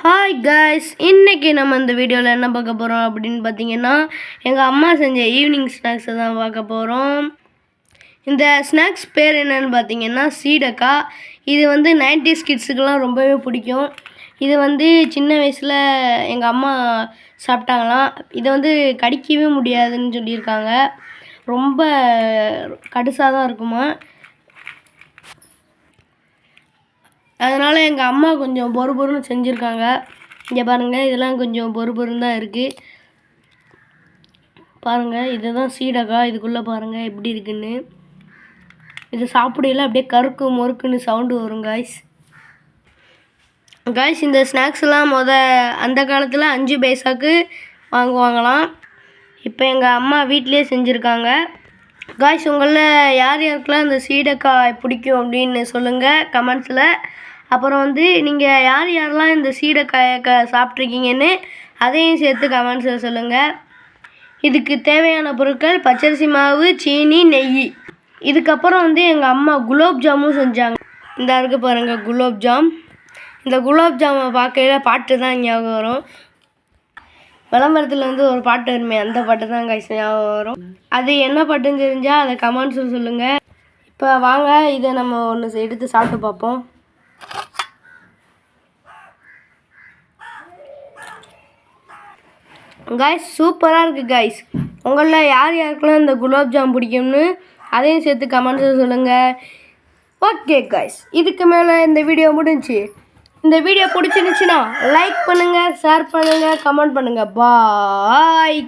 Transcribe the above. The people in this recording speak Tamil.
ஹாய் காய்ஸ், இன்றைக்கி நம்ம இந்த வீடியோவில் என்ன பார்க்க போகிறோம் அப்படின்னு பார்த்தீங்கன்னா, எங்கள் அம்மா செஞ்ச ஈவினிங் ஸ்நாக்ஸை தான் பார்க்க போகிறோம். இந்த ஸ்நாக்ஸ் பேர் என்னன்னு பார்த்தீங்கன்னா சீடக்காய். இது வந்து 90s கிட்ஸுக்கெலாம் ரொம்பவே பிடிக்கும். இது வந்து சின்ன வயசில் எங்கள் அம்மா சாப்பிட்டாங்களாம். இதை வந்து கடிக்கவே முடியாதுன்னு சொல்லியிருக்காங்க. ரொம்ப கடுசாக தான் இருக்குமா. அதனால் எங்கள் அம்மா கொஞ்சம் பொறுன்னு செஞ்சுருக்காங்க. இங்கே பாருங்கள், இதெல்லாம் கொஞ்சம் பொறுன்னு தான் இருக்குது. பாருங்கள், இதுதான் சீடக்காய். இதுக்குள்ளே பாருங்கள் எப்படி இருக்குன்னு. இது சாப்பிடையில அப்படியே கருக்கு மொறுக்குன்னு சவுண்டு வரும் காய்ஸ். இந்த ஸ்நாக்ஸ்லாம் அந்த காலத்தில் 5 பைசாவுக்கு வாங்குவாங்களாம். இப்போ எங்கள் அம்மா வீட்டிலே செஞ்சுருக்காங்க. காய்ஸ், உங்களில் யார் யாருக்கெல்லாம் இந்த சீடக்காய் பிடிக்கும் அப்படின்னு சொல்லுங்கள் கமெண்ட்ஸில். அப்புறம் வந்து நீங்கள் யாரெல்லாம் இந்த சீடக்காயை சாப்பிட்ருக்கீங்கன்னு அதையும் சேர்த்து கமெண்ட்ஸில் சொல்லுங்கள். இதுக்கு தேவையான பொருட்கள் பச்சரிசி மாவு, சீனி, நெய். இதுக்கப்புறம் வந்து எங்கள் அம்மா குலோப் ஜாமும் செஞ்சாங்க. இந்த இருக்குது பாருங்கள் குலோப் ஜாம். இந்த குலோப் ஜாமை பார்க்கையில் பாட்டு தான் ஞாபகம் வரும். விளம்பரத்தில் வந்து ஒரு பாட்டு வருமே, அந்த பாட்டு தான் காய்ச்சி ஞாபகம் வரும். அது என்ன பாட்டுன்னு தெரிஞ்சால் அதை கமெண்ட்ஸில் சொல்லுங்கள். இப்போ வாங்க, இதை நம்ம ஒன்று எடுத்து சாப்பிட்டு பார்ப்போம். காய்ஸ், சூப்பராக இருக்குது காய்ஸ். உங்களில் யார் யாருக்கெல்லாம் இந்த குலோப் ஜாம் பிடிக்கும்னு அதையும் சேர்த்து கமெண்ட்ஸில் சொல்லுங்கள். ஓகே காய்ஸ், இதுக்கு மேலே இந்த வீடியோ முடிஞ்சு. இந்த வீடியோ பிடிச்சிருந்துச்சுன்னா லைக் பண்ணுங்கள், ஷேர் பண்ணுங்கள், கமெண்ட் பண்ணுங்கள். பாய்.